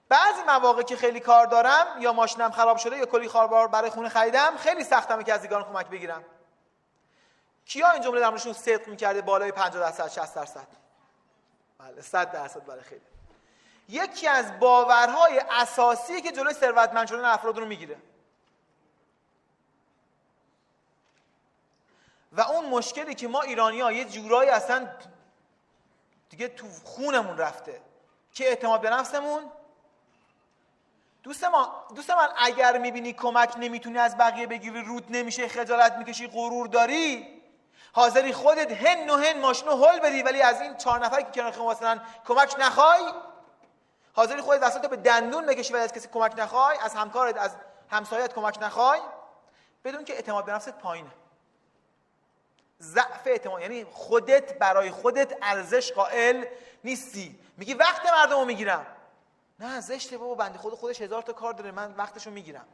بعضی مواقع که خیلی کار دارم یا ماشینم خراب شده یا کلی کاربار برای خونه خریدم، خیلی سختمه که از دیگران کمک بگیرم. کیا این جمله در موردشون صدق می‌کرده بالای 50% 60%؟ بله 100% برای خیلی. یکی از باورهای اساسی که جلوی ثروتمند شدن افراد رو میگیره و اون مشکلی که ما ایرانی‌ها یه جورایی اصلا دیگه تو خونمون رفته که اعتماد به نفسمون. دوست من اگر میبینی کمک نمیتونی از بقیه بگیری، رود نمیشه، خجالت میکشی، غرور داری، حاضری خودت هن و هن ماشینو هل بدی ولی از این 4 نفری که کنار خیابون واسن کمک نخوای، حاضری خودت دستاتو به دندون بکشی ولی از کسی کمک نخوای، از همکارت از همسایت کمک نخوای، بدون که اعتماد به نفست پایینه. ضعف اعتماد یعنی خودت برای خودت ارزش قائل نیستی. میگی وقت مردمو میگیرم. نه زشته بابا، بنده خودش 1000 تا کار داره، من وقتشو میگیرم.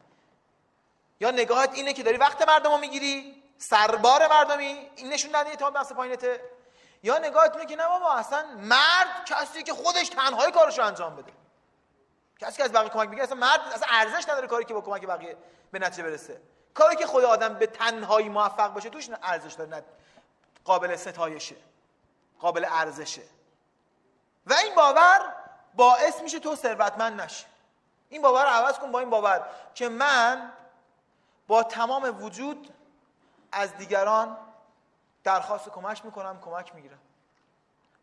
یا نگاهت اینه که داری وقت مردمو میگیری، سربار مردمی، این نشون دهنده اعتماد به نفس پایینته. یا نگاهت اینه که نه بابا اصلا مرد کسی که خودش تنهایی کارشو انجام بده. کسی که از بقیه کمک بگیره اصلا مرد اصلا ارزش نداره کاری که با کمک بقیه به نتیجه برسه. کاری که خود آدم به تنهایی موفق باشه توش ارزش داره، نه قابل ستایشه، قابل ارزشه. و این باور باعث میشه تو ثروتمند نشی. این باور رو عوض کن با این باور که من با تمام وجود از دیگران درخواست کمک میکنم، کمک میگیرم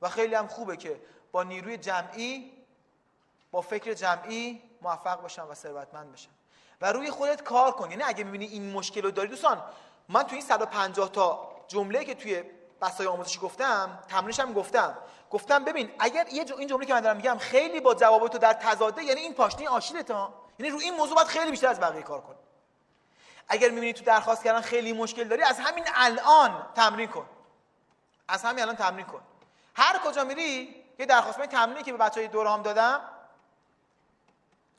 و خیلی هم خوبه که با نیروی جمعی، با فکر جمعی موفق باشم و ثروتمند بشم. و روی خودت کار کن. یعنی اگه میبینی این مشکل رو داری، دوستان من تو این 150 تا جمله که توی بسای آموزشی گفتم، تمرینش هم گفتم ببین اگر این جمله که من دارم میگم خیلی با جواب تو در تضاده، یعنی این پاشنه آشیلته ها، یعنی روی این موضوع باید خیلی بیشتر از بقیه کار کن. اگر میبینی تو درخواست کردن خیلی مشکل داری، از همین الان تمرین کن. از همین الان تمرین کن. هر کجا میری یه درخواست تمرینی که به بچهای دورهام دادم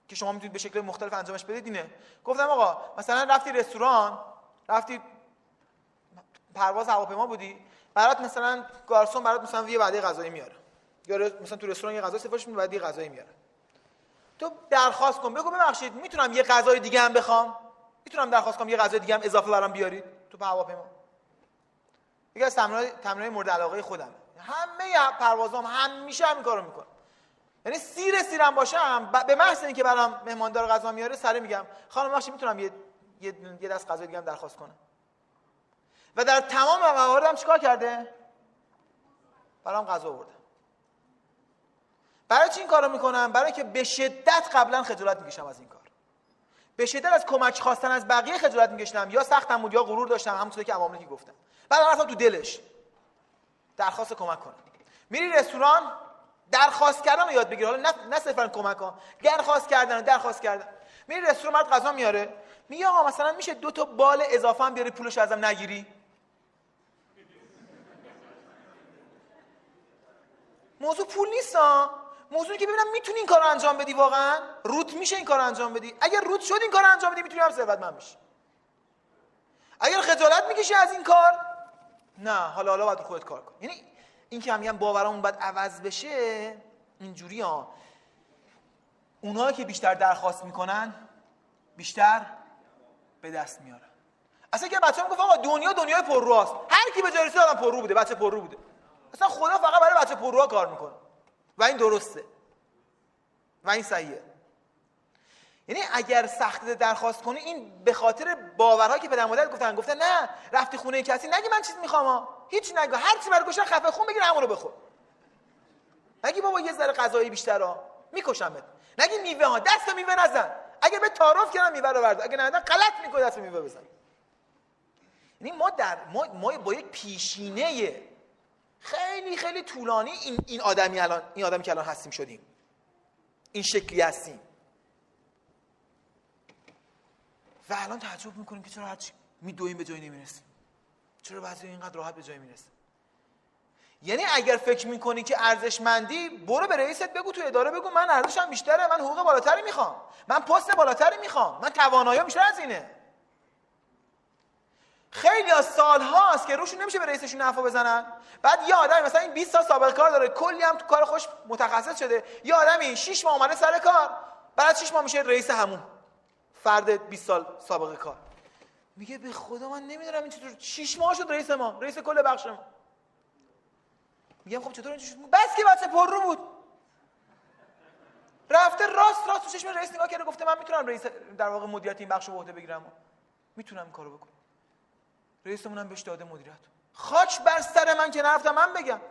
که شما میتونید به شکل مختلف انجامش بدید اینه. گفتم آقا مثلا رفتی رستوران، رفتی پرواز هواپیما بودی، برات مثلا گارسون برات مثلا یه وعده غذایی میاره، یا مثلا تو رستوران یه غذا سفارش میدی وعده غذایی میاره. تو درخواست کن، بگو ببخشید میتونم یه غذای دیگه هم بخوام؟ میتونم درخواست کنم یه غذای دیگه هم اضافه برام بیارید تو هواپیما؟ یکی از تمرینای مورد علاقه خودم. همه پروازام همیشه همین کارو میکنم. یعنی سیرم باشم، به محض اینکه برام مهماندار غذا میاره سری میگم خانم بخشید میتونم یه دست غذای دیگه هم درخواست کنم؟ و در تمام مواردم چیکار کرده؟ برام غذا آورده. برای چی این کارو میکنم؟ برای که به شدت قبلا خجالت میکشم از این کار. به شدت از کمک خواستن از بقیه خجالت میکشم، یا سختم بود یا غرور داشتم، همونطوری که عواملی که گفتم. بعد اصلا تو دلش درخواست کمک کنه. میری رستوران، درخواست کردن رو یاد بگیر. حالا نه صرفا کمک ها، درخواست کردن. میری رستوران مرد غذا میاره، میگه آقا مثلا میشه 2 تا بال اضافه هم بیاری پولش ازم نگیری؟ موضوع پول نیست ها. موضوعی که ببینم میتونی این کارو انجام بدی، واقعا روت میشه این کارو انجام بدی. اگر روت شد این کارو انجام بدی میتونی هم ثروتمند بشی. اگر خجالت میکشی از این کار، نه حالا باید خودت کار کن. یعنی این که میگم باورامون باید عوض بشه اینجوری ها. اونایی که بیشتر درخواست میکنن بیشتر به دست میارن. اصلا که بچه‌ها میگفت آقا دنیای پرروست، هر کی به جای رسید آدم پررو بوده، بچه پررو بوده. اصلا خدا فقط برای بچه پرروها کار میکنه و این درسته و این صحیحه. یعنی اگر سخت درخواست کنی، این به خاطر باورهایی که پدر مادرت گفتن نه رفتی خونه کسی نگی من چیز میخوام، هیچ نگو، هر چی برای گوشن خفه خون بگیر همون رو بخور. نگی بابا یه ذره غذای بیشتر ها میکشمت. نگی میوه ها، دست میوه نزن، اگه به تعارف کردن میوه رو بردار، اگه نه غلط میکنی دست میوه بزن. یعنی ما با یک پیشینه خیلی خیلی طولانی این آدمی که الان هستیم شدیم، این شکلی هستیم و الان تعجب میکنیم که چرا هرچی میدویم به جایی نمیرسیم، چرا بعضی اینقدر راحت به جایی میرسیم. یعنی اگر فکر میکنی که ارزشمندی، برو به رئیست بگو، تو اداره بگو من ارزشم بیشتره، من حقوق بالاتری میخوام، من پست بالاتری میخوام، من توانایی بیشتر از اینه. خیلی از سال هاست که روشون نمیشه به رئیسشون حرفا بزنن. بعد یه آدمی مثلا این 20 سال سابقه کار داره، کلی هم تو کار خوش متخصص شده، یه آدمی 6 ماه اومده سر کار، بعد 6 ماه میشه رئیس همون فرد 20 سال سابقه کار. میگه به خدا من نمیدونم این چطور 6 ماه شد رئیس ما، رئیس کل بخش ما. میگم خب چطور اینجوری شد؟ بس که بچه پررو بود، رفته راست تو چشم رئیس نگاه کرده گفته من میتونم رئیس در واقع مدیریت این بخش رو به عهده بگیرم، میتونم این کارو بکنم. رئیسمون هم بهش داده مدیریت. خاک بر سر من که نرفتم من بگم.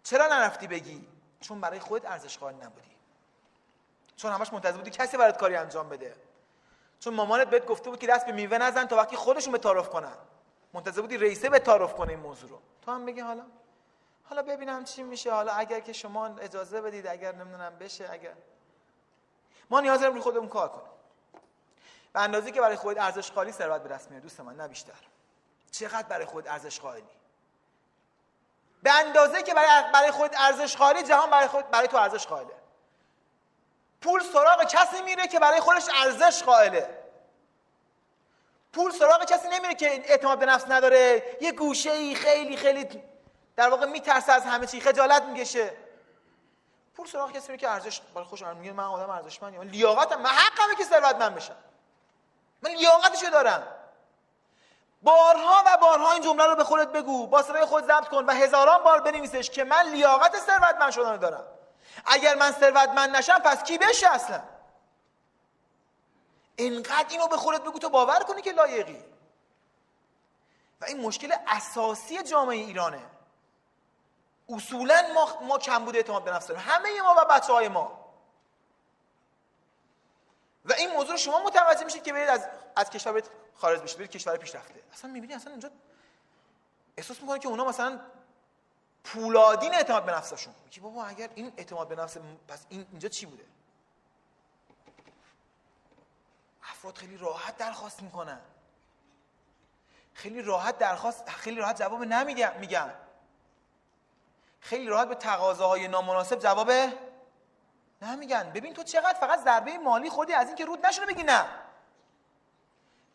چرا نرفتی بگی؟ چون برای خودت ارزش قائل نبودی، چون همش منتظر بودی کسی برات کاری انجام بده، چون مامانت بهت گفته بود که دست به میوه نزن تا وقتی خودشون به تعارف کنن، منتظر بودی رئیسه به تعارف کنه این موضوع رو. تو هم بگی حالا ببینم چی میشه، حالا اگر که شما اجازه بدید، اگر نمیدونم بشه، اگر ما نیاز داریم روی خودمون کار کنیم. به اندازه‌ای که برای خودت ارزش قائلی ثروت به دست میاری دوست من، نه بیشتر. چقدر برای خودت ارزش قائلی؟ به اندازه‌ای که برای خودت ارزش قائلی جهان برای تو ارزش قائله. پول سراغ کسی میره که برای خودش ارزش قائله. پول سراغ کسی نمیره که اعتماد به نفس نداره، یه گوشه‌ای خیلی خیلی در واقع میترسه از همه چی، خجالت میکشه. پول سراغ کسی میره که ارزش برای خودش میگه من آدم ارزشمندم، من لیاقتم، من حقمه که ثروتمند بشم، من لیاقتشو دارم. بارها و بارها این جمله رو به خودت بگو، با صدای خود ضبط کن و هزاران بار بنویسش که من لیاقت ثروتمند شدن دارم. اگر من ثروتمند نشم پس کی بشه اصلا؟ اینقدر اینو به خودت بگو تو باور کنی که لایقی. و این مشکل اساسی جامعه ایرانه. اصولا ما کمبود اعتماد به نفس داریم، همه ما و بچه‌های ما. و این موضوع شما متوجه میشید که برید از کشور خارج بشید، برید کشور پیشرفته، اصلا میبینید اصلا اونجا احساس میکنه که اونا مثلا پولادین اعتماد به نفسشون. میگی بابا اگر این اعتماد به نفس پس اینجا چی بوده؟ افراد خیلی راحت درخواست میکنن، خیلی راحت جواب میگن، خیلی راحت به تقاضاهای نامناسب جواب نمیگن. ببین تو چقدر فقط ضربه مالی خوردی از این که رود نشده بگی نه،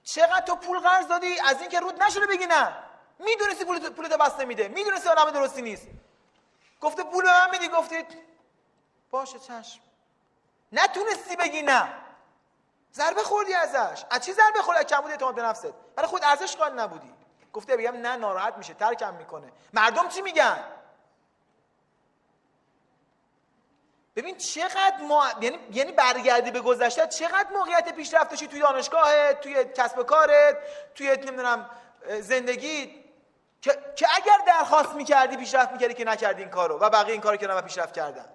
چقدر تو پول قرض دادی از این که رود نشده بگی نه. میدونستی پولت بس نمیده، میدونستی آدم درستی نیست، گفته پول به من میدی، گفتید باشه چشم، نتونستی بگی نه، ضربه خوردی ازش. از چی ضربه خوردی؟ از کمبود اعتماد به نفست، برای خود ارزش قائل نبودی. گفته بگم نه ناراحت میشه، ترکم میکنه، مردم چی میگن. ببین چقدر یعنی برگردی به گذشته، چقدر موقعیت پیشرفتشی توی دانشگاهت، توی کسب و کارت، توی نمیدونم زندگی که اگر درخواست میکردی پیشرفت میکردی که نکردی این کارو و بقیه این کارو کردن و پیشرفت کردن.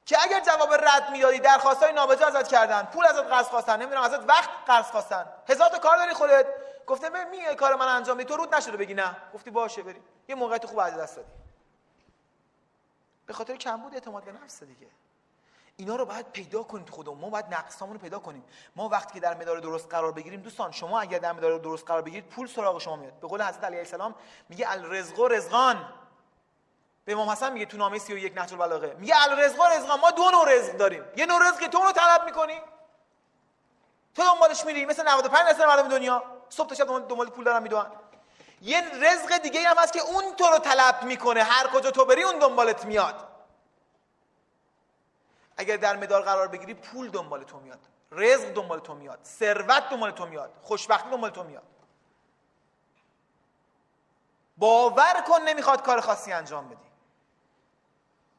که اگر جواب رد میدادی، درخواستای نابجا ازت کردن، پول ازت قرض خواستن، نمیدونم ازت وقت قرض خواستن، هزار تا کار داری خودت، گفته میای کار من انجام بدی، تو رود نشده بگی نه، گفتی باشه بریم، یه موقعیت خوب از دست دادی. به خاطر کمبود اعتماد به نفس دیگه. اینا رو باید پیدا کنیم تو خودمون، ما باید نقصامون رو پیدا کنیم. ما وقتی که در مدار درست قرار بگیریم، دوستان شما اگر در مدار درست قرار بگیرید پول سراغ شما میاد. به قول حضرت علی علیه السلام میگه الرزق رزقان. به امام حسن میگه تو نامه 31 نهج البلاغه، میگه الرزق رزقان، ما دو نوع رزق داریم. یه نوع رزق تو رو طلب میکنی، تو دنبالش میری، مثل 95% مردم دنیا صبح تا شب دنبال پول دارن میدوئن. یه رزق دیگه هم هست که اون تو رو طلب میکنه، هر کجا تو بری اون دنبالت میاد. اگر در مدار قرار بگیری پول دنبال تو میاد، رزق دنبال تو میاد، ثروت دنبال تو میاد، خوشبختی دنبال تو میاد. باور کن نمیخواد کار خاصی انجام بدی،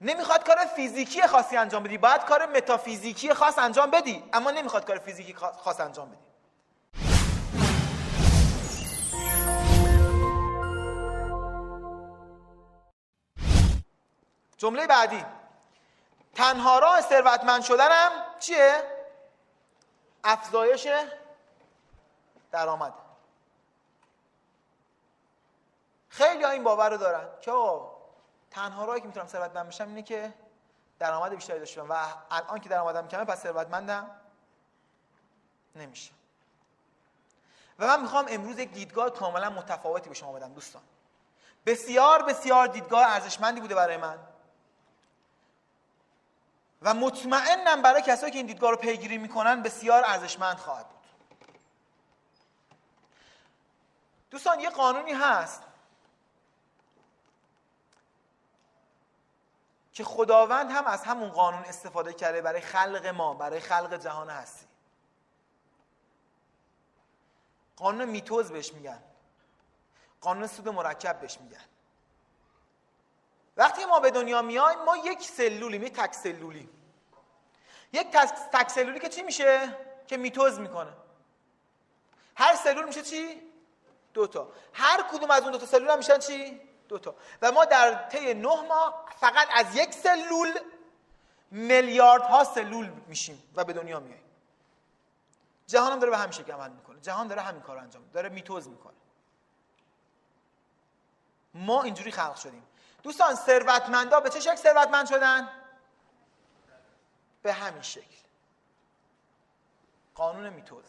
نمیخواد کار فیزیکی خاصی انجام بدی، باید کار متافیزیکی خاص انجام بدی، اما نمیخواد کار فیزیکی خاص انجام بدی. جمله بعدی، تنها راه ثروتمند شدنم چیه؟ افزایش درآمد. خیلی ها این باور رو دارن که آقا تنها راهی که میتونم ثروتمند بشم اینه که درآمد بیشتری داشته باشم و الان که درآمدم کمه پس ثروتمندم نمیشه. و من میخوام امروز یک دیدگاه کاملا متفاوتی به شما بدم دوستان. بسیار بسیار دیدگاه ارزشمندی بوده برای من و مطمئنم برای کسایی که این دیدگاه رو پیگیری میکنن بسیار ارزشمند خواهد بود. دوستان یه قانونی هست که خداوند هم از همون قانون استفاده کرده برای خلق ما، برای خلق جهان هستی. قانون میتوز بهش میگن، قانون سود مرکب بهش میگن. وقتی ما به دنیا میایم ما یک سلولیم، یک تک سلولی. یک تک سلولی که چی میشه؟ که میتوز میکنه. هر سلول میشه چی؟ 2 تا. هر کدوم از اون 2 تا سلول هم میشن چی؟ 2 تا. و ما در طی 9 ماه فقط از یک سلول میلیاردها سلول میشیم و به دنیا میاییم. جهان هم داره به همین شکل عمل میکنه. جهان داره همین کارو انجام میده، داره میتوز میکنه. ما اینجوری خلق شدیم. دوستان ثروتمندا به چه شکل ثروتمند شدن؟ به همین شکل. قانون میتوز،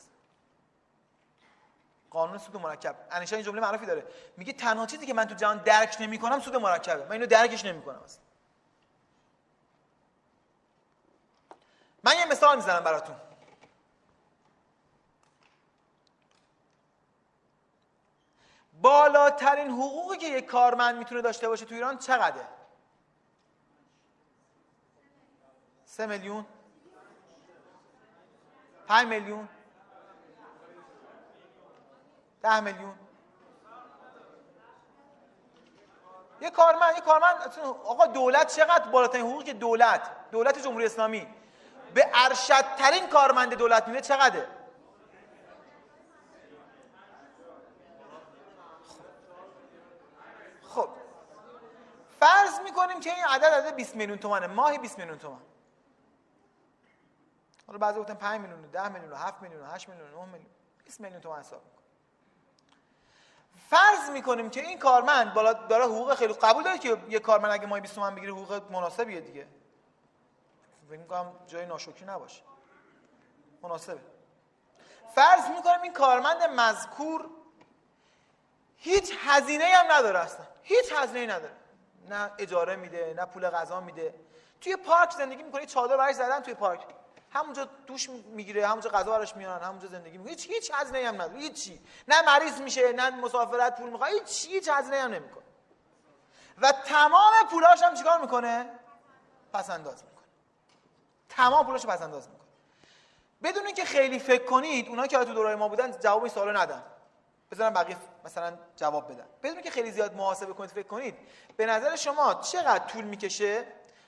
قانون سود مرکب. انیشتین جمله معروفی داره، میگه تنها چیزی که من تو جهان درک نمی‌کنم سود مرکبه. من اینو درکش نمی‌کنم اصلا. من یه مثال میزنم براتون. بالاترین حقوقی که یک کارمند میتونه داشته باشه تو ایران چقدره؟ 3 میلیون؟ 5 میلیون؟ 10 میلیون؟ یک کارمند آقا دولت چقدر بالاترین حقوقی که دولت جمهوری اسلامی به ارشدترین کارمند دولت میده چقدره؟ خب فرض میکنیم که این عدد 20 میلیون تومانه، ماهی 20 میلیون تومان. حالا بعضی گفتن 5 میلیون، 10 میلیون، 7 میلیون، 8 میلیون، 9 میلیون، 20 میلیون تومان حساب میکنیم. فرض میکنیم که این کارمند بالا داره حقوق خیلی قبول داره که یک کارمند اگه ماهی 20 تومن بگیره حقوق مناسبیه دیگه. فکر میکنم جای ناشکری نباشه. مناسبه. فرض میکنیم این کارمند مذکور هیچ هزینه‌ای هم نداره اصلا. هیچ هزینه‌ای نداره. نه اجاره میده، نه پول غذا میده. توی پارک زندگی میکنه، چادر براش زدن توی پارک. همونجا دوش میگیره، همونجا غذا براش میارن، همونجا زندگی میکنه. هیچ هزینه‌ای هم نداره. هیچی. نه مریض میشه، نه مسافرت پول میخواد. هیچ هزینه‌ای هم نمیکنه. و تمام پولاش هم چیکار میکنه؟ پس انداز میکنه. تمام پولاشو پس انداز میکنه. بدون اینکه خیلی فکر کنید، اونایی که تو دورای ما بودن جواب این سوالو ندن. بذارم بقیه مثلا جواب بدن. بدون که خیلی زیاد محاسبه کنید، فکر کنید، به نظر شما چقدر طول میکشه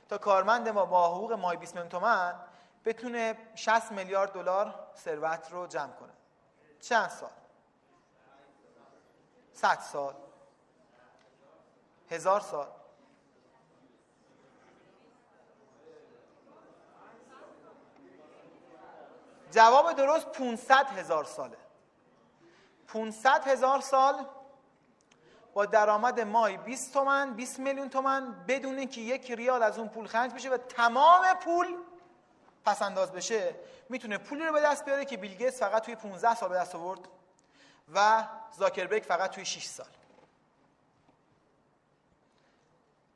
تا کارمند ما با حقوق ماهی 20 میلیون تومان بتونه 60 میلیارد دلار ثروت رو جمع کنه؟ چند سال؟ 100 سال؟ 1000 سال؟ جواب درست 500,000 ساله. 500,000 سال با درآمد ماهی 20 تومن، 20 میلیون تومن، بدون اینکه یک ریال از اون پول خرج بشه و تمام پول پس انداز بشه، میتونه پولی رو به دست بیاره که بیل گیتس فقط توی 15 سال به دست آورد و زاکربرگ فقط توی 6 سال.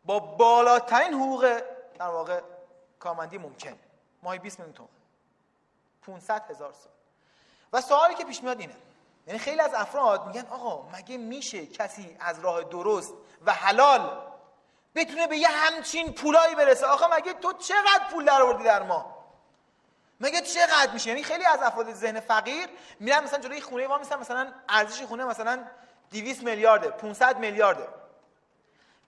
با بالاترین حقوق در واقع کارمندی ممکن، ماهی 20 میلیون تومان، 500,000 سال. و سوالی که پیش میاد اینه، یعنی خیلی از افراد میگن آقا مگه میشه کسی از راه درست و حلال بتونه به یه همچین پولایی برسه؟ آخه مگه تو چقدر پول در آوردی در ماه؟ مگه چقدر میشه؟ یعنی خیلی از افراد ذهن فقیر میرن مثلا جلوی خونه وام میستن، مثلا ارزش خونه مثلا 200 میلیارده، 500 میلیارده.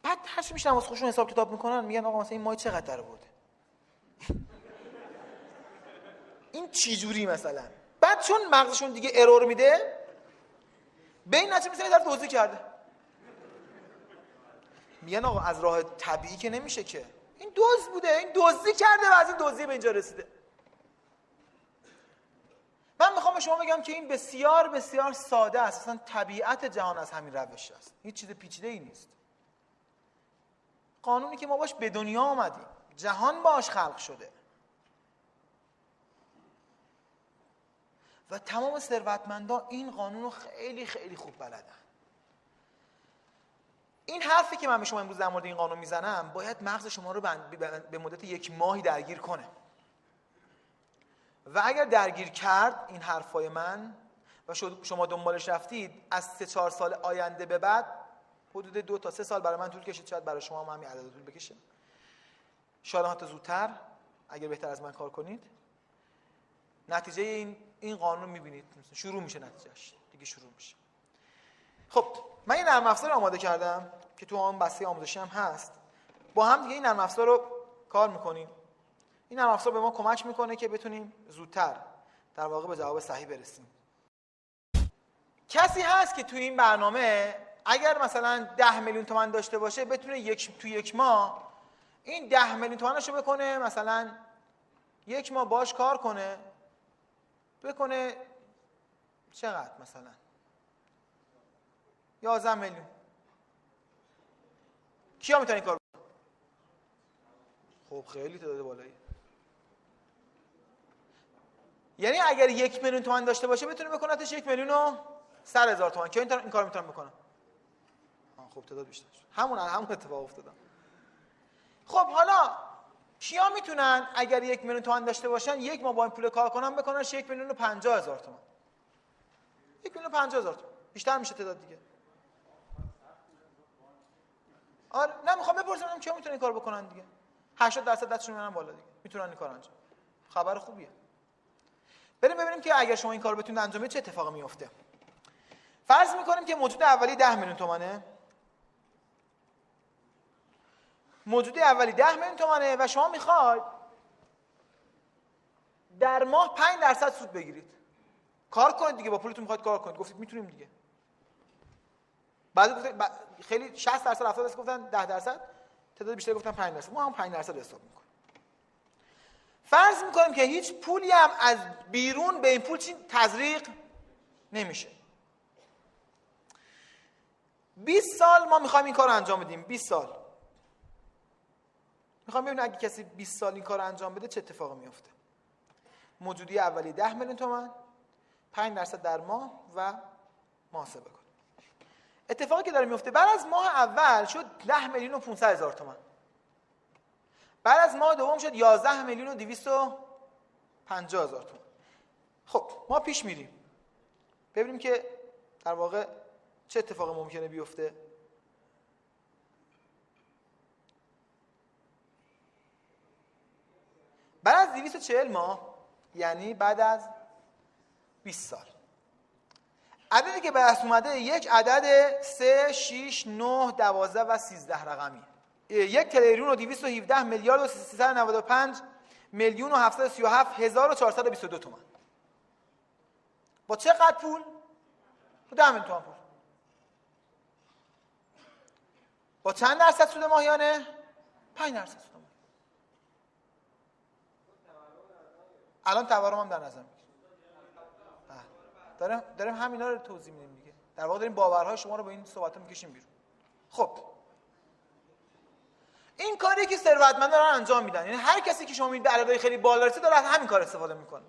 بعد هرچی میشن واسه خودشون حساب کتاب میکنن، میگن آقا مثلا این ماه چقدر در آورده؟ این چی جوری مثلا؟ بعد چون مغزشون دیگه ارور میده، به این نتیجه میسن در دزدی کرده. میگن آقا از راه طبیعی که نمیشه که، این دزد بوده، این دزدی کرده و از این دزدی به اینجا رسیده. من میخوام به شما بگم که این بسیار بسیار ساده است. اصلا طبیعت جهان از همین روش است. هیچ چیز پیچیده‌ای نیست. قانونی که ما باش به دنیا آمدیم، جهان باش خلق شده و تمام ثروتمندا این قانون رو خیلی خیلی خوب بلدن. این حرفی که من به شما امروز در مورد این قانون میزنم باید مغز شما رو به مدت 1 ماهی درگیر کنه. و اگر درگیر کرد این حرفای من و شما دنبالش رفتید، از 3-4 سال آینده به بعد، حدود 2 تا 3 سال برای من طول کشید، شاید برای شما هم همین عدد طول بکشه، شاید حتی زودتر اگر بهتر از من کار کنید. نتیجه این قانون رو می‌بینید، شروع میشه نتیجهش دیگه شروع میشه. خب من این نرم افزار آماده کردم که تو اون بسته آموزشی هم هست. با هم دیگه این نرم افزار رو کار می‌کنیم. این نرم افزار به ما کمک می‌کنه که بتونیم زودتر در واقع به جواب صحیح برسیم. کسی هست که تو این برنامه اگر مثلا 10 میلیون تومان داشته باشه بتونه تو یک ماه این 10 میلیون تومانشو بکنه، مثلا یک ماه باش کار کنه، بکنه چقدر؟ مثلا 11 میلیون. کیا میتونن این کار بکنن؟ خب خیلی تعداد بالایی. یعنی اگر 1 میلیون تومان داشته باشه بتونه بکنتش 1,100,000 تومان. کیا این کارو میتونن بکنن؟ خب تعداد بیشتر شد. همون اتفاق افتاد. خب حالا کیا میتونن اگر 1 میلیون تومان داشته باشن یک ماه با این پول کار کنن بکننش 1,50,000 تومان. 1,50,000 تومان. بیشتر میشه تعداد دیگه. آره نه میخوام بپرسم کیا میتونن این کار بکنن دیگه. 80% دستشون میارن بالا دیگه. میتونن این کارو انجام. خبر خوبیه. بریم ببینیم که اگر شما این کارو بتونید انجام بدید چه اتفاقی میفته. فرض میکنیم که موجود اولی 10 میلیون تومانه. موجود اولی 10 میلیون تومانه و شما میخواید در ماه 5% سود بگیرید. کار کنید دیگه، با پولتون میخواید کار کنید. گفتید میتونیم دیگه. بعد خیلی 60% 70% گفتن 10%، تعداد بیشتر گفتن 5%. ما هم 5% حساب میکنیم. فرض میکنیم که هیچ پولی هم از بیرون به این پول تزریق نمیشه. 20 سال ما میخوایم این کار رو انجام بدیم. 20 سال میخوام ببینم اگه کسی 20 سال این کار رو انجام بده چه اتفاقی میفته. موجودی اولی 10 میلیون تومان، 5% در ماه و محاسبه کنیم. اتفاقی که داره میفته بعد از ماه اول شد 10 میلیون و 500,000 تومان. بعد از ماه دوم شد 11 میلیون و 250,000 تومان. خب ما پیش میریم ببینیم که در واقع چه اتفاقی ممکنه بیفته. بعد از 240 ماه، یعنی بعد از 20 سال، عددی که به دست اومده یک عدد 3 6 9 12 و 13 رقمی. 1,217,395,737,422 تومان. با چقدر پول؟ با 10 میلیون تومان پول. با چند درصد سود ماهیانه؟ 5% سود ماهیانه. الان تورم هم در نظر میگیریم. داریم همینا رو توضیح میدیم دیگه. در واقع داریم باورهای شما رو با این صحبت‌ها میکشیم بیرون. خب این کاری که ثروتمندان دارن انجام میدن، یعنی هر کسی که شما میبینید عددهای خیلی بالا رسیده داره از همین کار استفاده میکنه.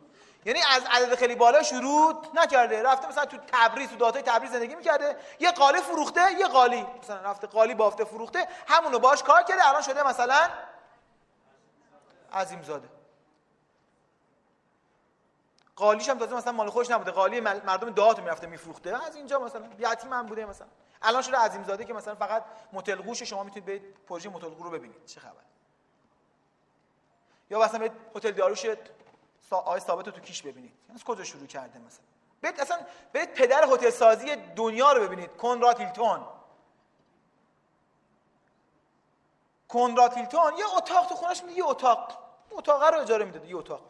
یعنی از عدد خیلی بالا شروع نکرده، رفته مثلا تو تبریز، تو دهاتای تبریز زندگی میکرده، یه قالی فروخته، یه قالی مثلا رفته قالی بافته فروخته، همونو باهاش کار کرده، الان شده مثلا عظیم زاده. قالیش هم تازه مثلا مال خودش نبوده، قالی مردم دهات میرفته میفروخته، از اینجا مثلا یتیم هم بوده، مثلا الان شده عظیم زاده که مثلا فقط متلقوش شما میتونید برید پروژه متلقو رو ببینید چه خبر. یا مثلا برید هتل داروش آقای ثابت رو تو کیش ببینید، از کجا شروع کرده. مثلا برید اصلا برید پدر هتل سازی دنیا رو ببینید، کنراد هیلتون یه اتاق تو خونش میگه، یه اتاق رو اجاره میداده، یه اتاق.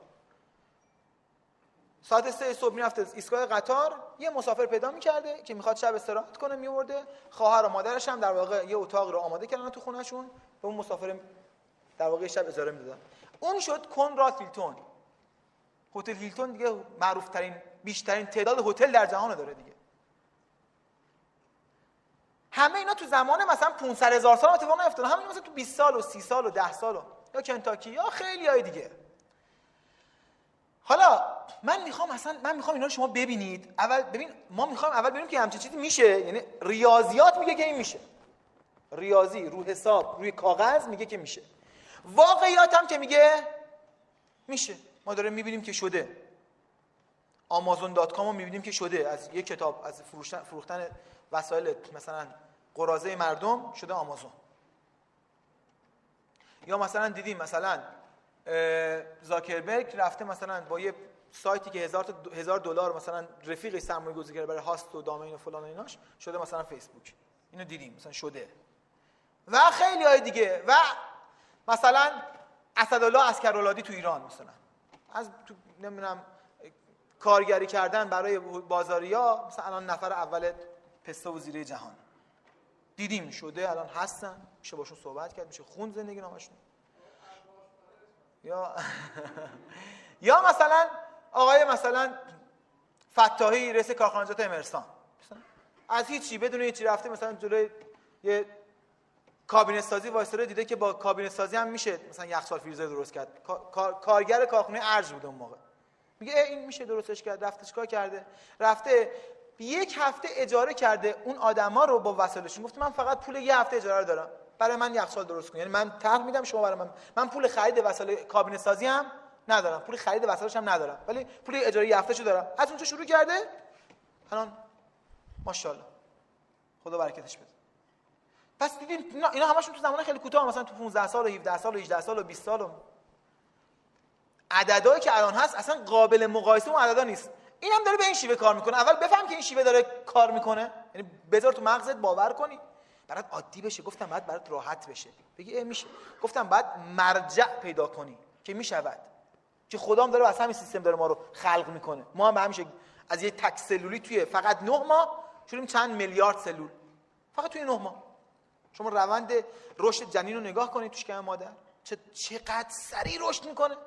ساعت 3 صبح میرفته ایستگاه قطار، یه مسافر پیدا میکرده که میخواد شب استراحت کنه، میورده. خواهر و مادرش هم در واقع یه اتاق رو آماده کردن تو خونهشون، به اون مسافر در واقع شب اجاره میدادن. اون شد کنراد هیلتون. هتل هیلتون دیگه معروف ترین، بیشترین تعداد هتل در جهان داره دیگه. همه اینا تو زمان مثلا 500,000 سال اتفاق نیفتاده، همین مثلا تو 20 سال و 30 سال و 10 سال یا کنتاکی یا خیلی های دیگه. حالا من میخوام اینا رو شما ببینید. ما میخوایم اول ببینیم که همچین چیزی میشه، یعنی ریاضیات میگه که این میشه. ریاضی رو حساب روی کاغذ میگه که میشه. واقعیات هم که میگه میشه. ما داریم میبینیم که شده. amazon.com رو میبینیم که شده. از یک کتاب، از فروختن وسایل مثلا قراضه مردم شده آمازون. یا مثلا دیدیم مثلا زاکربرگ رفته مثلا با یه سایتی که $1000 مثلا رفیقی سرمایه‌گذاری کرده برای هاست و دامین و فلان و ایناش، شده مثلا فیسبوک. اینو دیدیم مثلا شده. و خیلی های دیگه. و مثلا اسدالله عسکرالعادی تو ایران مثلا از تو نمیدونم کارگری کردن برای بازاریا مثلا الان نفر اول پسته و زیره جهان. دیدیم شده، الان هستن، میشه باشون صحبت کرد، میشه خوند زندگی نامشون. یا مثلا آقای مثلا فتاحی رئیس کارخانجات امرسان مثلا از هیچی بدون هیچی رفته مثلا جلوی یه کابینه سازی وایساده، دیده که با کابینه سازی هم میشه مثلا یخچال فریزر درست کرد. کارگر کارخونه ارج بود اون موقع، میگه این میشه درستش کرد. رفته چیکار کرده؟ رفته یک هفته اجاره کرده اون آدما رو با وسایلشون، گفت من فقط پول یه هفته اجاره رو دارم، برای من یخچال درست کن. یعنی من طرح میدم شما برای من پول خرید وسایل کابینه سازی هم ندارم، پول خرید وسایلش هم ندارم، ولی پول اجاره یه هفتهشو دارم. از اونجا شروع کرده، الان ماشاءالله خدا برکتش بده. پس دیدین اینا همشون تو زمان خیلی کوتاه، مثلا تو 15 سال و 17 سال و 18 سال و 20 سال و عددهایی که الان هست اصلا قابل مقایسه اون عددا نیست. اینم داره به این شیوه کار میکنه. اول بفهم که این شیوه داره کار میکنه، یعنی بذار تو مغزت باور کنی، برات عادی بشه. گفتم بعد برات راحت بشه، بگی میشه. گفتم بعد مرجع پیدا کنی که میشود، که خدام داره از همین سیستم داره ما رو خلق میکنه. ما هم به همیشه از یه تک سلولی توی فقط 9 ماه شدیم چند میلیارد سلول، فقط توی 9 ماه. شما روند رشد جنین رو نگاه کنید توش شکم مادر چقدر سریع رشد میکنه.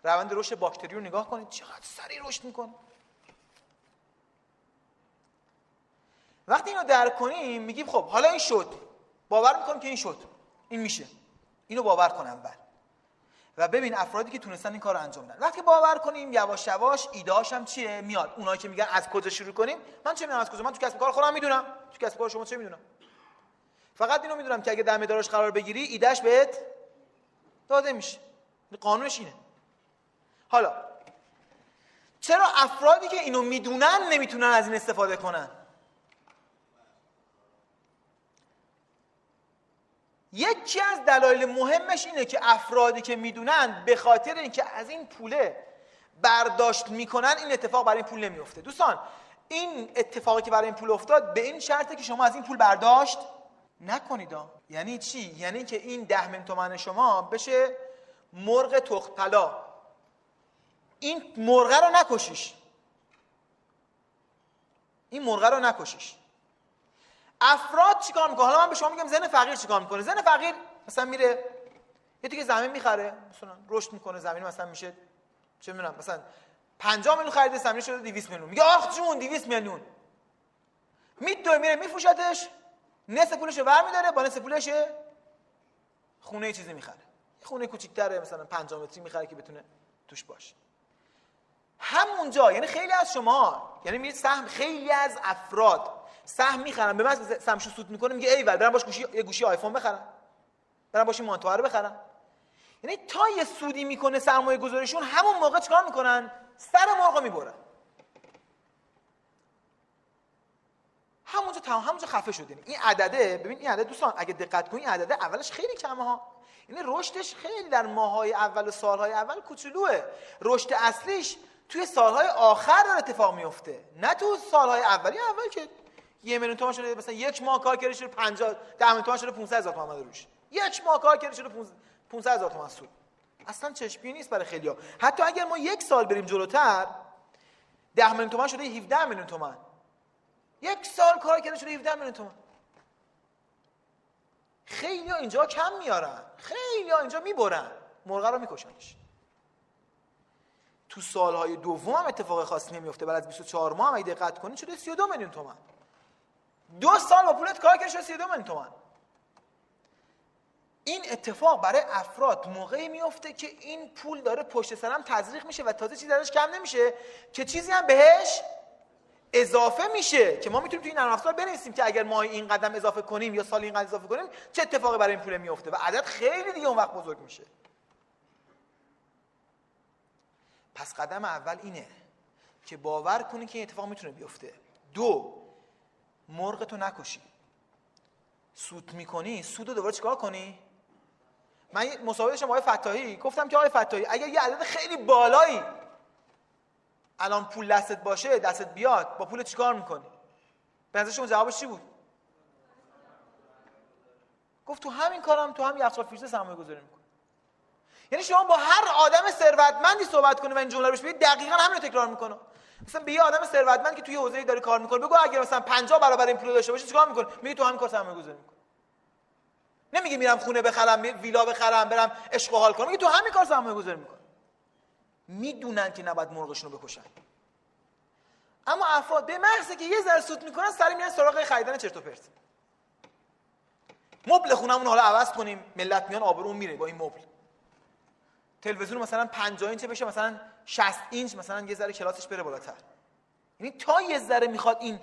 روند رشد باکتری رو نگاه کنید چقدر سریع رشد میکنه. وقتی اینو درک کنیم میگیم خب حالا این شد، باور میکنیم که این شد، این میشه، اینو باور کن اول و ببین افرادی که تونستن این کارو انجام بدن. وقتی باور کنیم یواش یواش ایده‌هاش هم چیه میاد. اونایی که میگن از کجا شروع کنیم، من چه میدونم از کجا، من تو کسب کار خودم میدونم، تو کسب کار شما چه میدونم. فقط اینو میدونم که اگه در مدارش قرار بگیری ایدهش بهت داده میشه. قانونش اینه. حالا چرا افرادی که اینو میدونن نمیتونن از این استفاده کنن؟ یکی از دلایل مهمش اینه که افرادی که میدونن به خاطر اینکه از این پوله برداشت میکنن این اتفاق برای این پول نمیفته. دوستان این اتفاقی که برای این پول افتاد به این شرطه که شما از این پول برداشت نکنید. یعنی چی؟ یعنی که این 10 میلیون تومان شما بشه مرغ تخم طلا. این مرغ رو نکشیش، این مرغ رو نکشیش. افراد چیکار میکنه؟ حالا من به شما میگم زن فقیر چیکار میکنه. زن فقیر مثلا میره یه دیگه زمین میخره، مثلا رشد میکنه، زمین مثلا میشه چه میدونم مثلا 50 میلیون خریده، زمین شده 200 میلیون. میگه آخ جون 200 میلیون. میره میفروشتش، نصف پولشو برمی‌داره، با نصف پولش خونه چیزی میخره. خونه کوچیک‌تره مثلا 50 متری میخره که بتونه توش باشه. همونجا یعنی خیلی از شما یعنی میرید سهم، خیلی از افراد سهم میخرن، به من سهمشو سود میکنه، میگه ایول برام باش یه گوشی آیفون بخرم، برام باش مانتوار بخرم. یعنی تا یه سودی میکنه سرمایه گذاریشون، همون موقع چیکار میکنن؟ سر مرغ میبرن. همونجا خفه شدین. این عدده، ببین این عدد دوستان اگه دقت کنین، این عدده اولش خیلی کمه ها، یعنی رشدش خیلی در ماه‌های اول و سال‌های اول کوچولوئه. رشد اصلیش توی سال‌های آخر داره اتفاق میفته، نه تو سال‌های اولی. اول که 1 میلیون تومان شده، مثلا یک ماه کار کردی شده 10 میلیون تومان شده 500,000 تومان روش. یک ماه کار کردی شده 500,000 تومان سود. اصلا چشمی نیست برای خیلی‌ها. حتی اگر ما یک سال بریم جلوتر 10 میلیون تومان شده 17 میلیون تومان. یک سال کار کرده شده 17 میلیون تومان. خیلی ها اینجا کم میارن، خیلی ها اینجا میبرن، مرغ رو میکشنش. تو سالهای دوم هم اتفاق خاصی نمیفته. بعد از 24 ماه هم اگه دقت کنید شده 32 میلیون تومان. 2 سال با پولت کار کردی شده 32 میلیون تومان. این اتفاق برای افراد موقعی میفته که این پول داره پشت سرم تزریق میشه و تازه چیزی درش کم نمیشه که چیزی هم بهش اضافه میشه که ما میتونیم توی این نرم افزار بنویسیم که اگر ما این قدم اضافه کنیم یا سال این قدم اضافه کنیم چه اتفاقی برای این پول میفته و عدد خیلی دیگه اون وقت بزرگ میشه. پس قدم اول اینه که باور کنی که این اتفاق میتونه بیفته. 2 مرغ تو نکشی. سود میکنی، سودو دوباره چیکار کنی؟ من مصاحبه داشتم آقای فتاحی، گفتم که آقای فتاحی اگر یه عدد خیلی بالایی الان پول دستت باشه، دستت بیاد، با پول چیکار میکنی؟ به نظر شما جوابش چی بود؟ گفت تو همین کارم، تو هم یخچال فریزر سرمایه گذاری میکنم. یعنی شما با هر آدم ثروتمندی صحبت کنی و این جمله رو بهش بگید دقیقاً همین رو تکرار میکنه. مثلا به یه آدم ثروتمند که توی حوزه‌ای داره کار میکنه بگو اگه مثلا 50 برابر این پول داشته باشه چیکار میکنه؟ میگه تو همین کار سرمایه گذاری میکنه. نمیگه میرم خونه بخرم، ویلا بخرم، برم عشق و حال کنم، میگه تو همین کار سرمایه گذاری میکنه. میدونن که نباید مرغشون رو بکشن. اما افراد به محض که یه ذره سود میکنن سری میرن سراغ خریدن چرت و پرت. مبل خونمون حالا عوض کنیم، ملت میان آبروم میره با این مبل. تلویزیون مثلا 50 اینچ بشه مثلا 60 اینچ، مثلا یه ذره کلاسش بره بالاتر. یعنی تا یه ذره میخواد این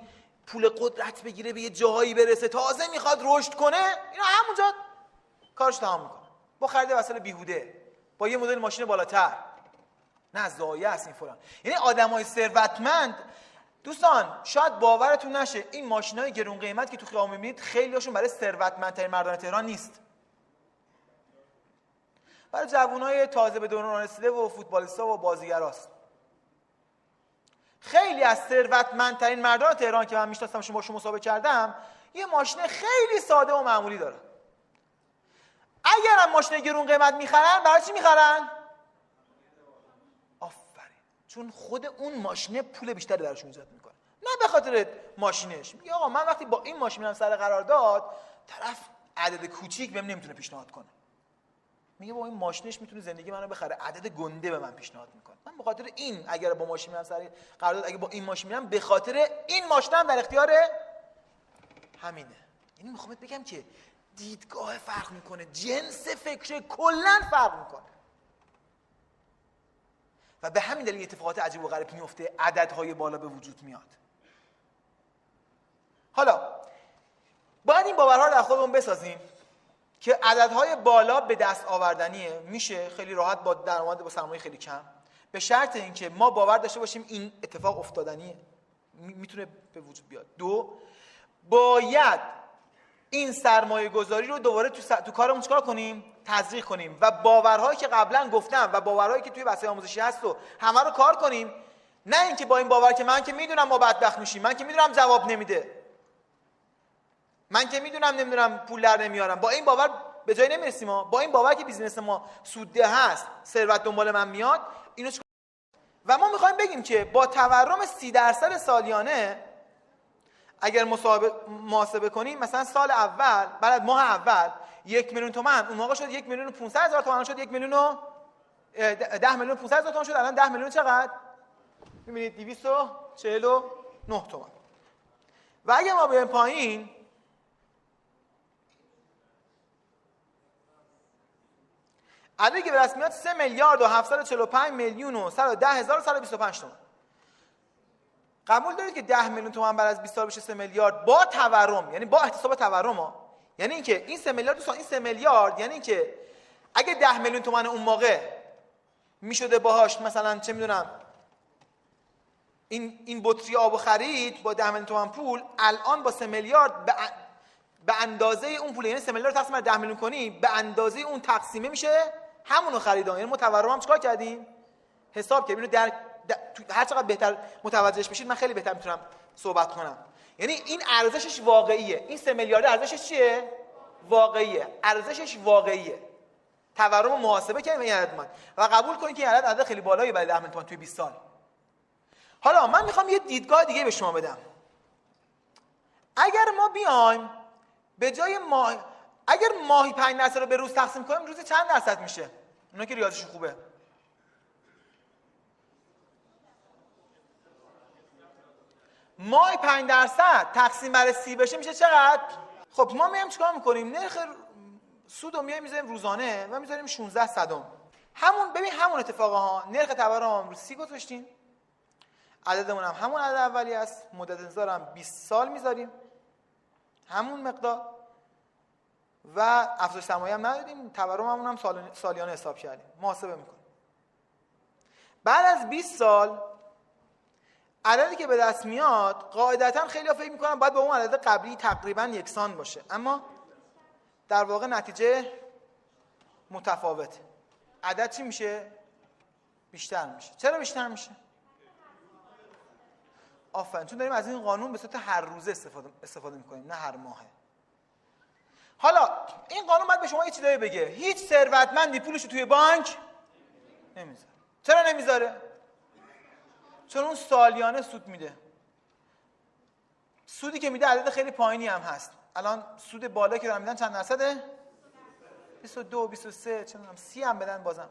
پول قدرت بگیره، به یه جایی برسه، تازه میخواد رشد کنه، اینا همونجا کارش تمام میکنه. با خرید وسایل بیهوده، با یه مدل ماشین بالاتر. نه ضایع است این فلان. یعنی آدمای ثروتمند، دوستان شاید باورتون نشه این ماشینای گرون قیمت که تو خیابون میبینید خیلیاشون برای ثروتمندترین مردان تهران نیست. برای جوانای تازه به دوران رسیده و فوتبالیستا و بازیگراست. خیلی از ثروتمندترین مردان تهران که من میشناسم، باشون مصاحبه کردم، یه ماشین خیلی ساده و معمولی داره. اگر هم ماشین گرون قیمت میخرن، برای چی میخرن؟ آفرین، چون خود اون ماشین پول بیشتری درشون ایجاد میکنه، نه به خاطر ماشینش. میگه آقا من وقتی با این ماشین میرم سر قرارداد، طرف عدد کوچیک بهم نمیتونه پیشنهاد کنه. میگه با این ماشینش میتونه زندگی منو بخره، عدد گنده به من پیشنهاد میکنه. من به خاطر این اگر با ماشین میرم سر قرارداد، اگه با این ماشین میرم، به خاطر این ماشینم در اختیار همینه. یعنی میخوام بگم که دیدگاه فرق میکنه، جنس فکر کلا فرق میکنه و به همین دلیل اتفاقات عجیب و غریب میفته، عددهای بالا به وجود میاد. حالا باید این باورها رو در خودمون بسازیم که عددهای بالا به دست آوردنیه، میشه خیلی راحت با درآمد با سرمایه خیلی کم، به شرط اینکه ما باور داشته باشیم این اتفاق افتادنیه، میتونه به وجود بیاد. دو، باید این سرمایه گذاری رو دوباره تو کارمون چیکار کنیم؟ تزریق کنیم و باورهایی که قبلا گفتم و باورهایی که توی وسایل آموزشی هست رو همه رو کار کنیم. نه اینکه با این باور که من که میدونم ما بدبخت میشیم، من که میدونم جواب نمیده، من که میدونم پول در نمیارم، با این باور به جای نمیرسیم. با این باور که بیزینس ما سودده هست، ثروت دنبال من میاد، اینو و ما میخوایم بگیم که با تورم 30% سالیانه اگر محاسبه کنیم، مثلا سال اول، بعد ماه اول 1 میلیون تومان، اون موقع شد 1,500,000 تومان، شد 10,500,000 تومان شد، الان 10 میلیون چقدر؟ میبینید 249 تومان. و اگر ما بریم پایین، عددی که به دست میاد 3,745,110,125 تومان. قبول دارید که 10 میلیون تومان بعد از 20 سال بشه 3 میلیارد با تورم، یعنی با احتساب تورم ها. یعنی اینکه این 3 میلیارد دوستان، این 3 میلیارد یعنی اینکه اگه 10 میلیون تومان اون موقع میشده باهاش مثلا چه میدونم این بطری آبو خرید با 10 میلیون تومان پول، الان با 3 میلیارد به اندازه اون پول، یعنی 3 میلیارد تقسیم بر 10 میلیون کنی، به اندازه اون تقسیمه میشه همونو خریدن. یعنی ما تورم هم چیکار کردیم؟ حساب کردیم. اینو هر چقدر بهتر متوجهش بشید من خیلی بهتر میتونم صحبت کنم. یعنی این ارزشش واقعیه. این 3 میلیارد ارزشش چیه؟ واقعیه. ارزشش واقعیه. تورم محاسبه کردیم این عدد اومد و قبول کنید که این عدد خیلی بالایی برای 10 میلیون تومان توی 20 سال. حالا من میخوام یه دیدگاه دیگه به شما بدم. اگر ما بیایم به جای اگر ماهی 5% رو به روز تقسیم کنیم، روزی چند درصد میشه؟ اونا که ریاضیشون خوبه. ماهی 5% تقسیم بر 30 بشه میشه چقدر؟ خب ما میایم چیکار میکنیم؟ نرخ سود رو میذاریم روزانه و میذاریم 16 صدم. همون اتفاقا ها. نرخ تورم رو 30 گذاشتیم، عددمون هم همون عدد اولی است، مدت انتظار هم 20 سال میذاریم همون مقدار و افزایش سرمایه هم ندادیم، تورممون هم سالیانه حساب کردیم، محاسبه میکنیم. بعد از 20 سال عددی که به دست میاد قاعدتاً خیلی‌ها فکر میکنن باید با اون عدد قبلی تقریباً یکسان باشه، اما در واقع نتیجه متفاوته. عدد چی میشه؟ بیشتر میشه. چرا بیشتر میشه؟ آفرین، چون داریم از این قانون به صورت هر روزه استفاده میکنیم، نه هر ماهه. حالا این قانون باید به شما یه چیزایی بگه. هیچ ثروتمندی پولشو توی بانک نمیذاره. چرا نمیذاره؟ چون اون سالیانه سود میده. سودی که میده عدد خیلی پایینی هم هست. الان سود بالا که دارن میدن چند درصده؟ 22 23 چه میدونم 30 هم بدن بازم.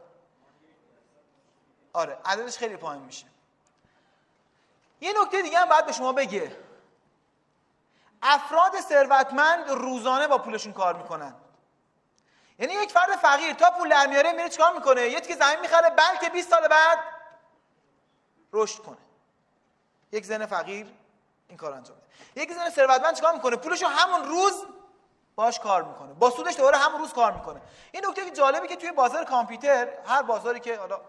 آره عددش خیلی پایین میشه. یه نکته دیگه هم باید به شما بگه. افراد ثروتمند روزانه با پولشون کار میکنن. یعنی یک فرد فقیر تا پول در میاره میره چیکار میکنه؟ یه تیکه زمین میخره بلکه 20 سال بعد رشد کنه. یک زن فقیر این کار انجام میده. یک زن ثروتمند چیکار میکنه؟ پولشو همون روز باش کار میکنه. با سودش دوباره همون روز کار میکنه. این نکته که جالبه که توی بازار کامپیوتر، هر بازاری که حالا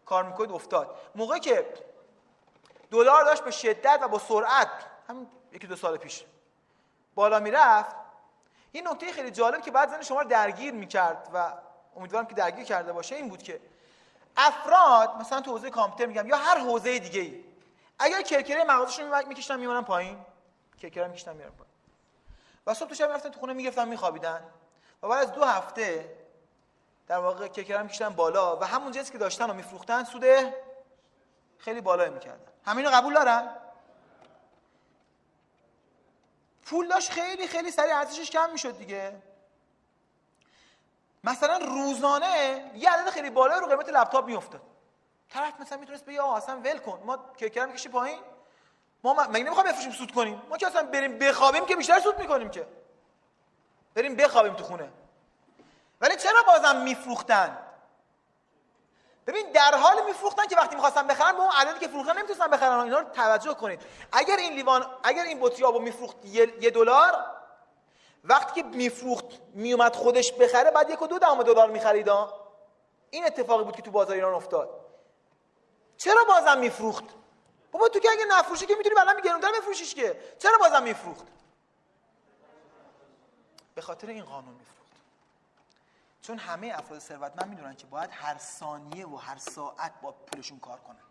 کار میکنید افتاد، موقعی که دلار داشت به شدت و با سرعت همین یکی دو سال پیش بالا میرفت، این نکته خیلی جالب که بعد ذهن شما رو درگیر میکرد و امیدوارم که درگیر کرده باشه این بود که افراد مثلا تو حوزه کامپیوتر میگم یا هر حوزه دیگه ای اگر کرکره مغازه‌شون میکشتن میمونن پایین، کرکره میکشتن میارن پایین و صبح تو شب میرفتن تو خونه میگرفتن میخوابیدن و بعد از 2 هفته در واقع کرکره میکشتن بالا و همون جنسی که داشتن رو میفروختن سود خیلی بالایی میکردن. همینو قبول دارن؟ پول داشت خیلی خیلی سریع ارزشش کم میشد دیگه. مثلا روزانه یه عدد خیلی بالایی رو قیمت لپتاپ میافتاد. طرف مثلا میتونست بگه آقا اصلا ول کن، ما کرکره میکشی پایین، ما مگه نمیخوایم بفروشیم سود کنیم؟ ما که اصلا بریم بخوابیم که بیشتر سود میکنیم، که بریم بخوابیم تو خونه. ولی چرا بازم میفروختن؟ ببین در حال میفروختن که وقتی می‌خواستن بخرن به اون عددی که فروختن نمیتونستن بخرن. اینا رو توجه کنید. اگر این بطری آبو میفروخت $1، وقتی که میفروخت میومد خودش بخره بعد $1.2 میخرید. این اتفاقی بود که تو بازار ایران افتاد. چرا بازم میفروخت؟ بابا تو که اگه نفروشی که میتونی بعدا گرونتر بفروشیش، که چرا بازم میفروخت؟ به خاطر این قانون میفروخت. چون همه افراد ثروتمند میدونن که باید هر ثانیه و هر ساعت با پولشون کار کنن.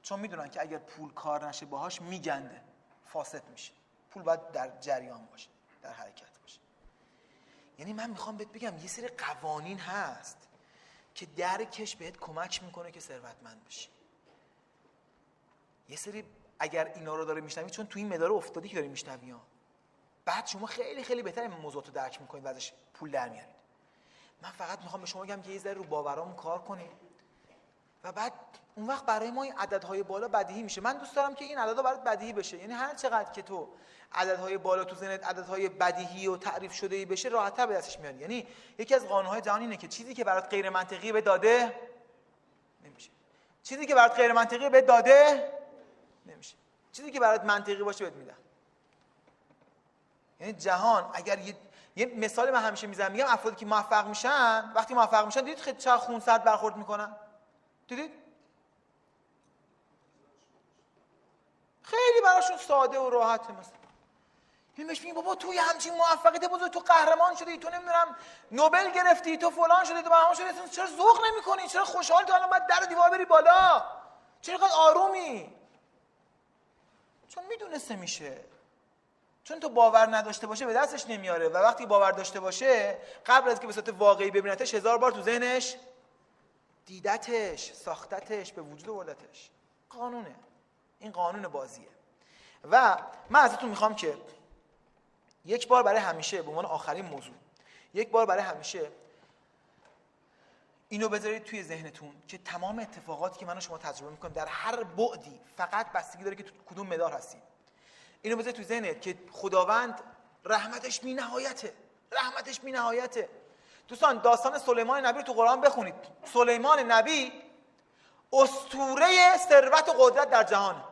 چون میدونن که اگر پول کار نشه باهاش میگنده، فاسد میشه. پول باید در جریان باشه، در حرکت باشه. یعنی من میخوام بهت بگم یه سری قوانین هست که درکش بهت کمک میکنه که ثروتمند بشی. یه سری اگر اینا رو داره میشنوی، چون تو این مدار افتادی که داری میشنوی، بعد شما خیلی خیلی بهتر این موضوع رو درک میکنید و ازش پول در میارید. من فقط میخوام به شما بگم که یه ذره رو باورامون کار کنید و بعد اون وقت برای ما این عددهای بالا بدیهی میشه. من دوست دارم که این عددها برات بدیهی بشه. یعنی هر چقدر که تو عددهای بالا تو ذهنت عددهای بدیهی و تعریف شده‌ای بشه، راحت‌تر به دستش میاد. یعنی یکی از قانون‌های جهان اینه که چیزی که برات غیر منطقی به داده نمیشه. چیزی که برات غیر منطقی به داده نمیشه. چیزی که برات منطقی باشه بهت میدن. یعنی جهان اگر یه مثال من همیشه میزنم، میگم افرادی که موفق میشن، وقتی موفق میشن دیدید خیلی چقدر خونسرد برخورد میکنن؟ دیدید؟ خیلی براشون ساده و راحته. مثلا این بهش میگه بابا توی همچین موفقیت بزرگ، تو قهرمان شدی، تو نمیدونم نوبل گرفتی، تو فلان شدی، تو بهمان شدی، چرا ذوق نمیکنی؟ چرا خوشحال تو الان باید در دیوار بری بالا؟ چرا اینقدر آرومی؟ چون میدونسته میشه. چون تو باور نداشته باشه به دستش نمیاره و وقتی باور داشته باشه قبل از که به صورت واقعی ببینتش 1000 بار تو ذهنش دیدتش، ساختتش، به وجود آوردتش. قانونه. این قانون بازیه. و من ازتون میخوام که یک بار برای همیشه به عنوان آخرین موضوع، یک بار برای همیشه اینو بذارید توی ذهنتون که تمام اتفاقاتی که من و شما تجربه میکنیم در هر بعدی فقط بستگی داره که تو کدوم مدار هستید. اینو بذارید توی ذهنت که خداوند رحمتش بی‌نهایته. رحمتش بی‌نهایته. دوستان داستان سلیمان نبی رو تو قرآن بخونید. سلیمان نبی اسطوره ثروت و قدرت در جهانه.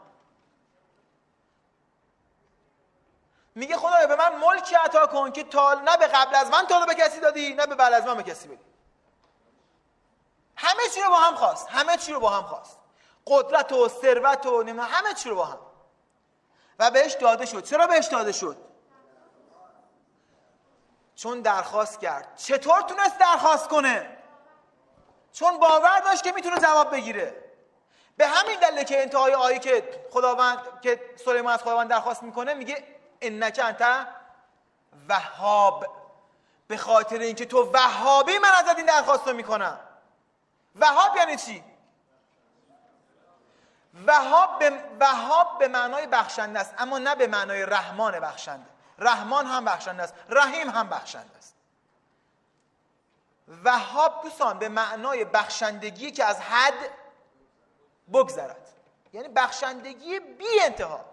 میگه خدایا به من ملکی عطا کن که تا نه به قبل از من تا به کسی دادی، نه به بعد از من به کسی بدی. همه چی رو با هم خواست. همه چی رو با هم خواست. قدرت و ثروت و همه چی رو با هم. و بهش داده شد. چرا بهش داده شد؟ چون درخواست کرد. چطور تونست درخواست کنه؟ چون باور داشت که میتونه جواب بگیره. به همین دلیل که انتهای آیه که سلیمان از خداوند درخواست میکنه میگه انک انت وهاب، به خاطر اینکه تو وهابی من ازت این درخواست رو میکنم. وهاب یعنی چی؟ وهاب به معنای بخشنده است، اما نه به معنای رحمان بخشنده. رحمان هم بخشنده است، رحیم هم بخشنده است. وهاب دوستان به معنای بخشندگی که از حد بگذرد، یعنی بخشندگی بی انتها.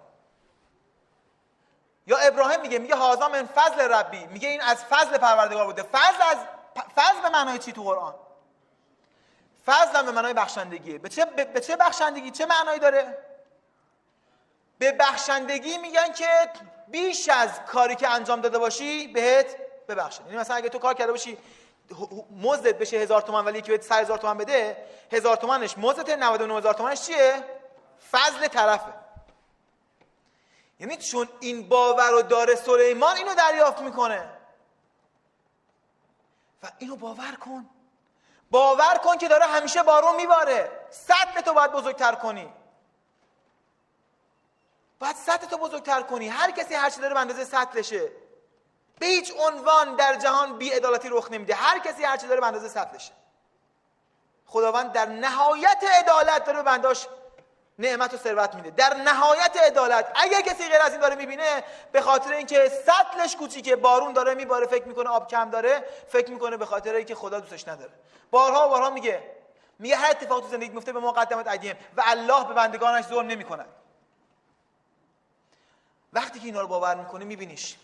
یا ابراهیم میگه هذا من فضل ربی، میگه این از فضل پروردگار بوده. فضل به معنای چی تو قرآن؟ فضل هم به معنای بخشندگیه. به چه بخشندگی؟ چه معنایی داره؟ به بخشندگی میگن که بیش از کاری که انجام داده باشی بهت ببخشن. یعنی مثلا اگه تو کار کرده باشی مزدت بشه 1000 تومان ولی یکی بهت 1000 تومان بده، 1000 تومانش مزدته، 99000 تومانش چیه؟ فضل طرفه. یعنی چون این باور رو داره سلیمان اینو دریافت میکنه و اینو باور کن که داره همیشه بارون میباره. سطح تو باید بزرگتر کنی. هر کسی هر چی داره به اندازه سطحشه. به هیچ عنوان در جهان بی‌عدالتی رخ نمیده. هر کسی هر چی داره به اندازه سطحشه. خداوند در نهایت عدالت داره به بنداش نعمت و ثروت میده. در نهایت عدالت. اگر کسی غیر از این داره میبینه، به خاطر اینکه سطلش کوچیکه، بارون داره میباره، فکر میکنه آب کم داره، فکر میکنه به خاطر اینکه خدا دوستش نداره. بارها میگه هر اتفاقی تو زندگی میفته به ما قدمت ایدیهم و الله به بندگانش ظلم نمیکنه. وقتی که اینا رو باور میکنی میبینیش.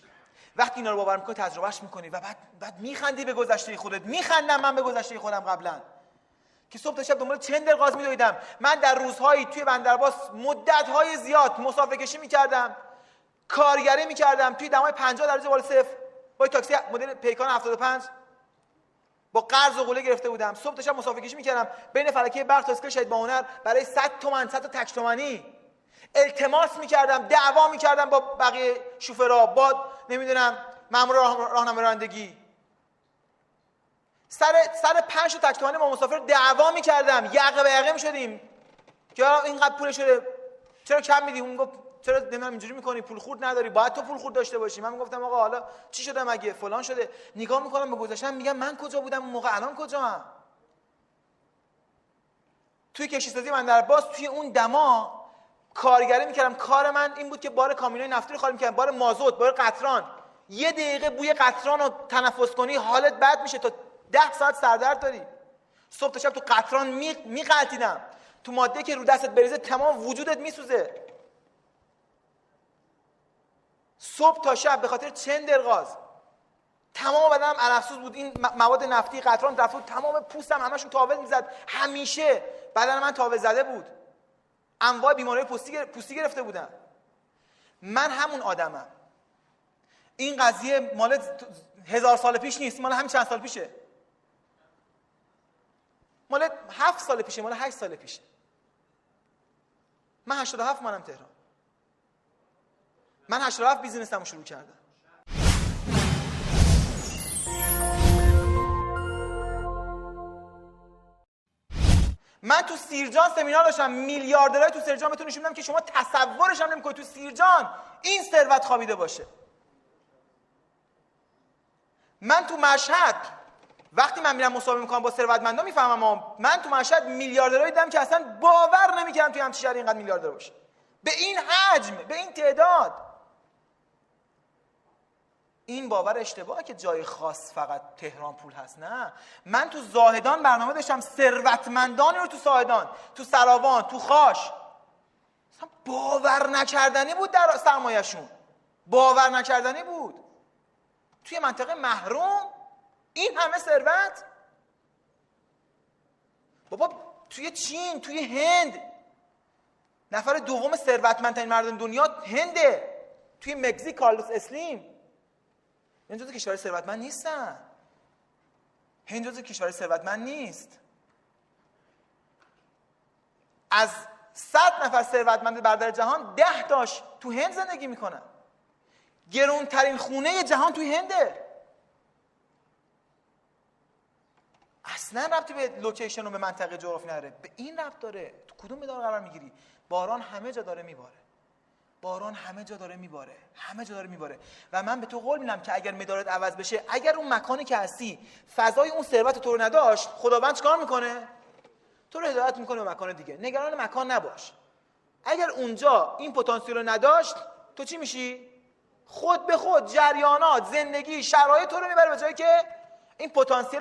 وقتی اینا رو باور میکنی تجربهش میکنی و بعد میخندی به گذشته خودت. میخندم من به گذشته خودم قبلا که صبح تا شب دنبال چندرغاز میدویدم. من در روزهایی توی بندرعباس مدت‌های زیاد مسافر کشی میکردم، کارگری میکردم توی دمای 50 درجه بالا صفر با تاکسی مدل پیکان 75 با قرض و قله گرفته بودم. صبح تا شب مسافر کشی میکردم بین فلکه برق تا اسکله شهید باهنر برای 100 تومن 100 تا تک تومانی التماس میکردم، دعوا میکردم با بقیه شوفرها، با نمیدونم مأمور راهنمایی رانندگی. سر 5 تا تک تومانی با مسافر دعوا میکردم، یقه به یقه میشدیم که اینقدر پول شده چرا کم میدی؟ اون گفت چرا نمیدونم اینجوری میکنی، پول خورد نداری، باید تو پول خورد داشته باشی. من میگفتم آقا حالا چی شده مگه فلان شده. نگاه میکنم به گذشتم میگم من کجا بودم اون موقع، الان کجام؟ توی کشتی سازی بندرعباس توی اون دما کارگری میکردم. کار من این بود که بار کامیونای نفتی رو خالی میکردم، بار مازوت، بار قطران. یه دقیقه بوی قطران رو تنفس کنی حالت بد میشه، تا 10 ساعت سردرد داری. صبح تا شب تو قطران میقلتیدم، تو ماده که رو دستت بریزه تمام وجودت میسوزه. صبح تا شب به خاطر چندرغاز تمام بدنم عرقسوز بود. این مواد نفتی قطران رفت تمام پوستم همشون تاویز میزد. همیشه بدن من تاویز زده بود، انواع بیماری پوستی گرفته بودم. من همون آدمم. این قضیه مال 1000 سال پیش نیست، مال همین چند سال پیشه، مال 7 سال پیشه، مال 8 سال پیشه. من 87 منم تهران. من 87 بیزینسمو شروع کردم. من تو سیرجان سمینار داشتم، میلیاردرای تو سیرجان بهتون نشون میدم که شما تصورش هم نمی‌کنید تو سیرجان این ثروت خوابیده باشه. من تو مشهد وقتی من میرم مصاحبه میکنم با ثروتمندا میفهمم، من تو مشهد میلیاردرایی دیدم که اصلا باور نمیکردم توی همچین شهری اینقدر میلیاردر باشه، به این حجم، به این تعداد. این باور اشتباهه که جای خاص فقط تهران پول هست. نه، من تو زاهدان برنامه داشتم، ثروتمندانی رو تو زاهدان، تو سراوان، تو خاش، اصلا باور نکردنی بود در سرمایه‌شون، باور نکردنی بود. توی منطقه محروم این همه ثروت. بابا توی چین، توی هند نفر دوم ثروتمندترین مردم دنیا هنده. توی مکزیک کارلوس اسلیم. این جزو کشور ثروتمند نیستن. هند جزو کشور ثروتمند نیست. از 100 نفر ثروتمند برادر جهان 10 تاش تو هند زندگی میکنن. گرونترین خونه جهان توی هنده. اصلا ربطی به لوکیشن و به منطقه جغرافی نداره، به این ربط داره. تو کدوم مدار قرار میگیری؟ باران همه جا داره میباره، باران همه جا داره میباره، همه جا داره میباره. و من به تو قول میدم که اگر مدارت عوض بشه، اگر اون مکانی که هستی فضای اون ثروت تو رو نداشت، خداوند چیکار میکنه؟ تو رو هدایت میکنه به مکان دیگه. نگران مکان نباش. اگر اونجا این پتانسیل رو نداشت، تو چی میشی؟ خود به خود جریانات، زندگی، شرایط تو رو میبره به جایی که این پتانسیل